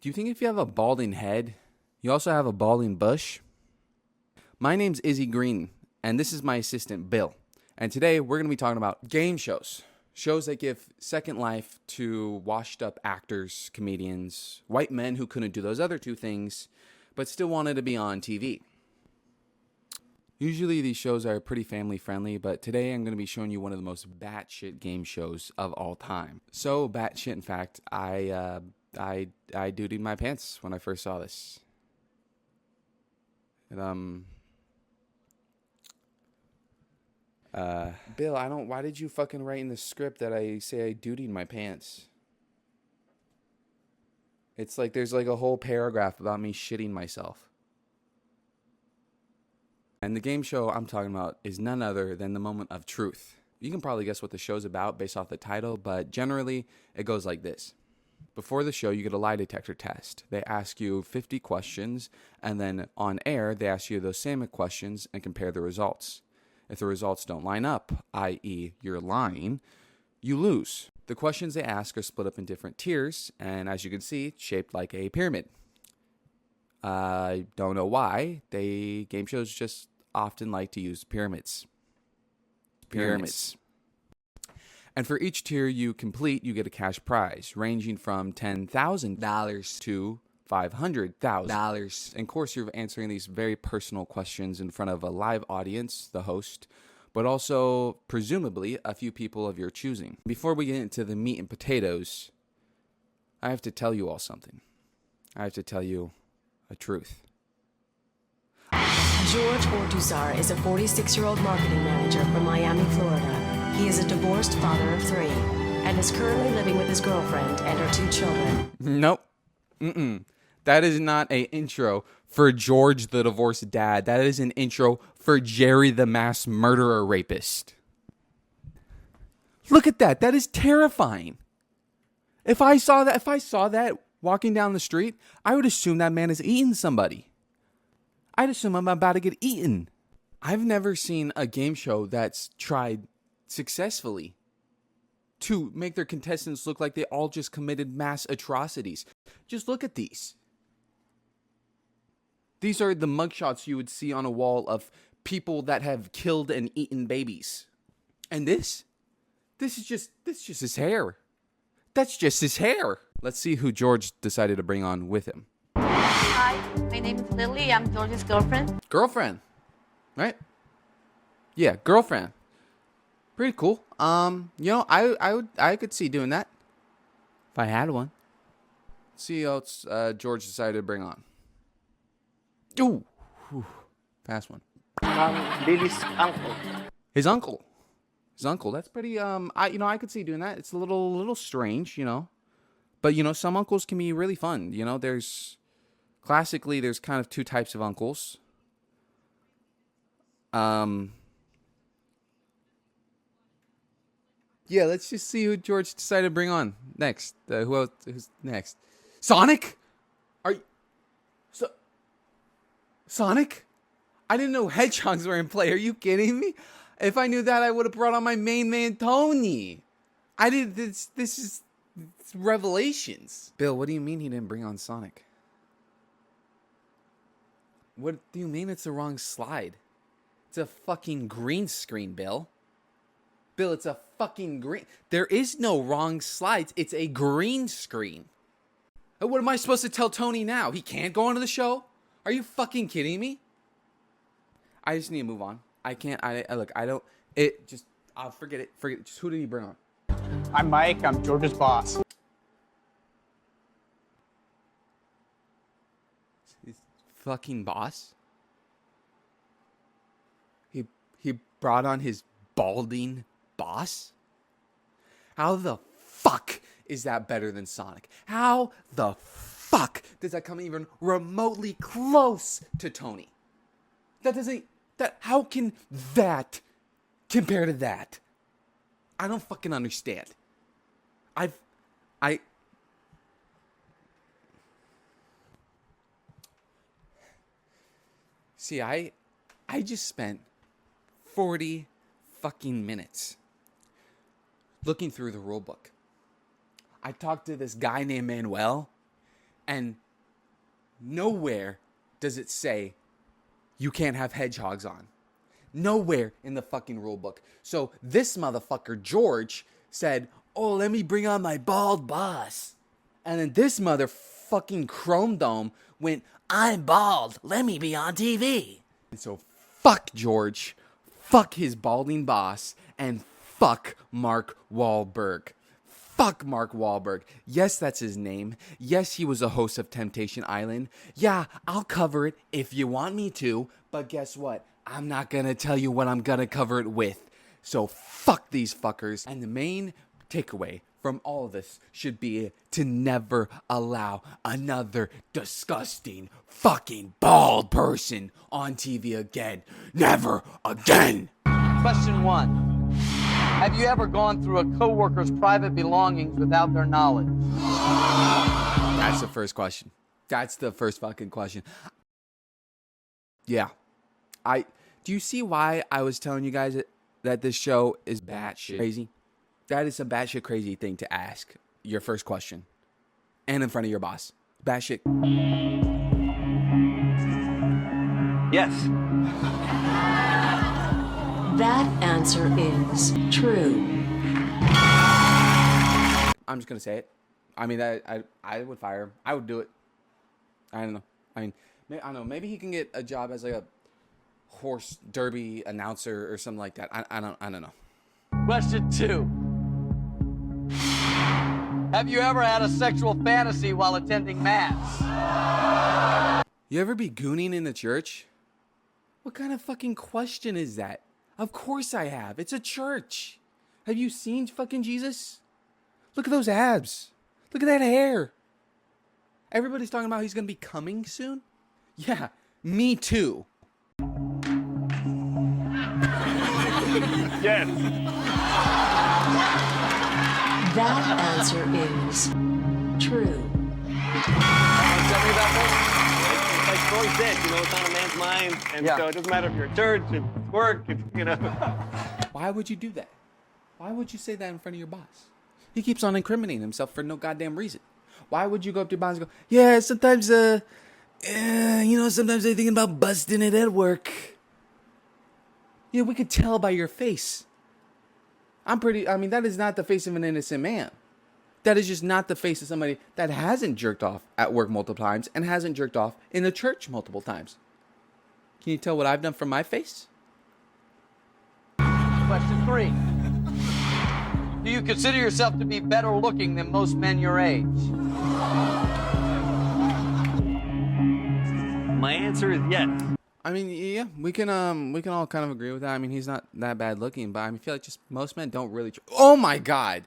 Do you think if you have a balding head, you also have a balding bush? My name's Izzy Green, and this is my assistant, Bill. And today we're going to be talking about game shows. Shows that give second life to washed up actors, comedians, white men who couldn't do those other two things, but still wanted to be on TV. Usually these shows are pretty family friendly, but today I'm going to be showing you one of the most batshit game shows of all time. So batshit, in fact, I dutied my pants when I first saw this. And, Bill, why did you fucking write in the script that I say I dutied my pants? It's like there's like a whole paragraph about me shitting myself. And the game show I'm talking about is none other than the Moment of Truth. You can probably guess what the show's about based off the title, but generally it goes like this. Before the show, you get a lie detector test. They ask you 50 questions, and then on air, they ask you those same questions and compare the results. If the results don't line up, i.e. you're lying, you lose. The questions they ask are split up in different tiers, and as you can see, it's shaped like a pyramid. I don't know why. Game shows just often like to use pyramids. And for each tier you complete, you get a cash prize ranging from $10,000 to $500,000. And of course, you're answering these very personal questions in front of a live audience, the host, but also presumably a few people of your choosing. Before we get into the meat and potatoes, I have to tell you all something. I have to tell you a truth. George Ortuzar is a 46-year-old marketing manager from Miami, Florida. He is a divorced father of 3 and is currently living with his girlfriend and her 2 children. Nope. That is not an intro for George the divorced dad. That is an intro for Jerry the mass murderer rapist. Look at that. That is terrifying. If I saw that walking down the street, I would assume that man is eating somebody. I'd assume I'm about to get eaten. I've never seen a game show that's tried successfully to make their contestants look like they all just committed mass atrocities. Just look at these. These are the mugshots you would see on a wall of people that have killed and eaten babies. And this is just his hair. That's just his hair. Let's see who George decided to bring on with him. Hi, my name is Lily. I'm George's girlfriend. Girlfriend, right? Yeah, girlfriend. Pretty cool. I could see doing that if I had one. Let's see who else George decided to bring on. Ooh, fast one. Lily's uncle. His uncle. That's pretty. I could see doing that. It's a little strange, but some uncles can be really fun. There's kind of 2 types of uncles. Yeah, let's just see who George decided to bring on next. Who else? Who's next? Sonic? Sonic? I didn't know hedgehogs were in play. Are you kidding me? If I knew that, I would have brought on my main man, Tony. I did this. This is revelations. Bill, what do you mean he didn't bring on Sonic? What do you mean it's the wrong slide? It's a fucking green screen, Bill. Bill, it's a fucking green. There is no wrong slides. It's a green screen. What am I supposed to tell Tony now? He can't go onto the show? Are you fucking kidding me? I just need to move on. I can't. I'll forget it. Just who did he bring on? I'm Mike. I'm George's boss. His fucking boss? He brought on his balding boss? How the fuck is that better than Sonic? How the fuck does that come even remotely close to Tony? How can that compare to that? I don't fucking understand. See, I just spent 40 fucking minutes looking through the rule book. I talked to this guy named Manuel. And nowhere does it say you can't have hedgehogs on. Nowhere in the fucking rule book. So this motherfucker, George, said, oh, let me bring on my bald boss. And then this motherfucking Chrome Dome went, I'm bald. Let me be on TV. And so fuck George. Fuck his balding boss. And fuck Mark Wahlberg. Fuck Mark Wahlberg. Yes, that's his name. Yes, he was a host of Temptation Island. Yeah, I'll cover it if you want me to. But guess what? I'm not going to tell you what I'm going to cover it with. So fuck these fuckers. And the main takeaway from all of this should be to never allow another disgusting fucking bald person on TV again. Never again. Question 1. Have you ever gone through a coworker's private belongings without their knowledge? That's the first question. That's the first fucking question. Yeah. Do you see why I was telling you guys that this show is batshit crazy? That is a batshit crazy thing to ask your first question. And in front of your boss. Batshit. Yes. That answer is true. I'm just going to say it. I mean, I would fire him. I would do it. I don't know. I mean, I don't know. Maybe he can get a job as like a horse derby announcer or something like that. I don't know. Question 2. Have you ever had a sexual fantasy while attending Mass? You ever be gooning in the church? What kind of fucking question is that? Of course I have. It's a church. Have you seen fucking Jesus? Look at those abs. Look at that hair. Everybody's talking about he's going to be coming soon. Yeah, me too. Yes. That answer is true. Tell me about this. Like Troy said, you know, it's on a man's mind. And Yeah. so it doesn't matter if you're at church, if it's work, if, you know. Why would you do that? Why would you say that in front of your boss? He keeps on incriminating himself for no goddamn reason. Why would you go up to your boss and go, yeah, sometimes, sometimes I'm thinking about busting it at work. Yeah, we could tell by your face. That is not the face of an innocent man. That is just not the face of somebody that hasn't jerked off at work multiple times and hasn't jerked off in the church multiple times. Can you tell what I've done from my face? Question 3. Do you consider yourself to be better looking than most men your age? My answer is yes. I mean, yeah, we can all kind of agree with that. I mean, he's not that bad looking, but I feel like just most men don't really. Oh my God,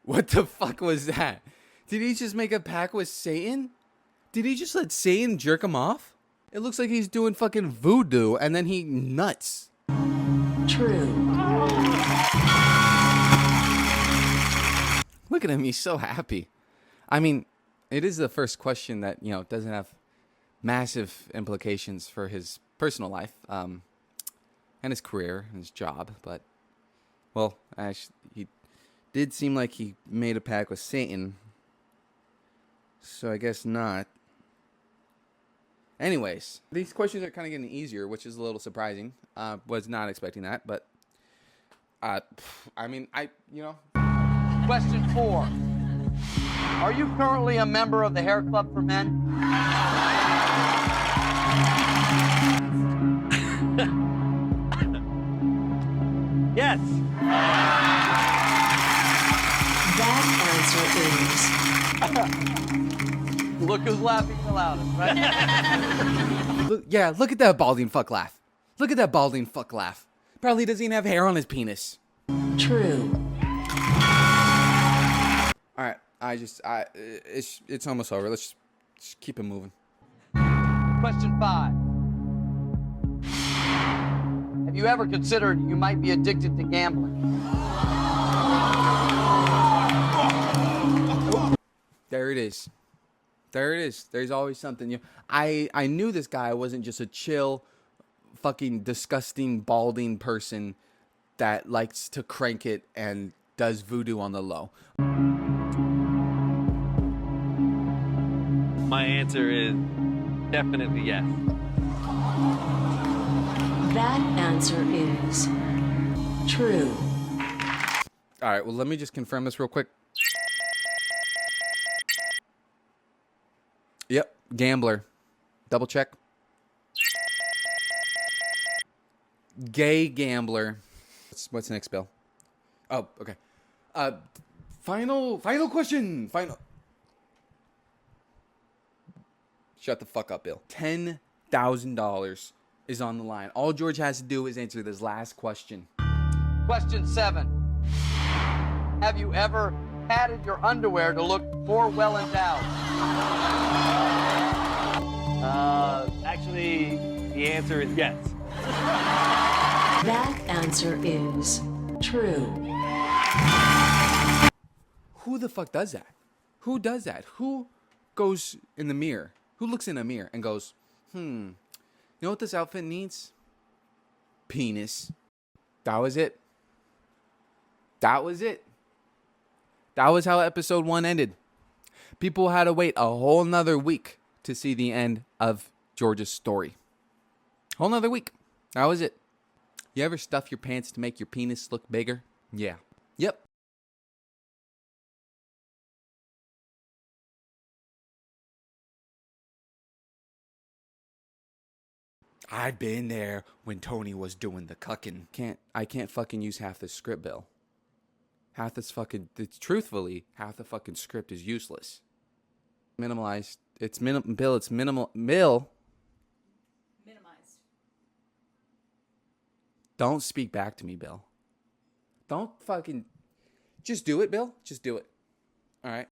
what the fuck was that? Did he just make a pact with Satan? Did he just let Satan jerk him off? It looks like he's doing fucking voodoo, and then he nuts. True. Look at him, he's so happy. I mean, it is the first question that doesn't have massive implications for his personal life, and his career and his job, but actually, he did seem like he made a pact with Satan, so I guess not. Anyways, these questions are kind of getting easier, which is a little surprising. Was not expecting that, but Question 4. Are you currently a member of the Hair Club for Men? Yes. That answer is Look who's laughing the loudest, right? look at that balding fuck laugh. Look at that balding fuck laugh. Probably doesn't even have hair on his penis. true. All right, it's almost over. Let's just keep it moving. Question 5. Have you ever considered you might be addicted to gambling? There it is. There it is. There's always something. I knew this guy wasn't just a chill, fucking disgusting, balding person that likes to crank it and does voodoo on the low. my answer is definitely yes. That answer is true. All right, well, let me just confirm this real quick. Yep, gambler. Double check. Gay gambler. What's next, Bill? Oh, okay. Final question. Shut the fuck up, Bill. $10,000 is on the line. All George has to do is answer this last question. Question 7. Have you ever padded your underwear to look more well endowed? Actually, the answer is yes. That answer is true. Who the fuck does that? Who does that? Who goes in the mirror? Who looks in a mirror and goes, you know what this outfit needs? Penis. That was it. That was it. That was how episode 1 ended. People had to wait a whole nother week to see the end of George's story. Whole nother week. That was it. You ever stuff your pants to make your penis look bigger? Yeah. Yep. I'd been there when Tony was doing the cucking. I can't fucking use half the script, Bill. Truthfully, half the fucking script is useless. Minimalized. Bill, it's minimal. Minimized. Don't speak back to me, Bill. Don't fucking. Just do it, Bill. Just do it. All right.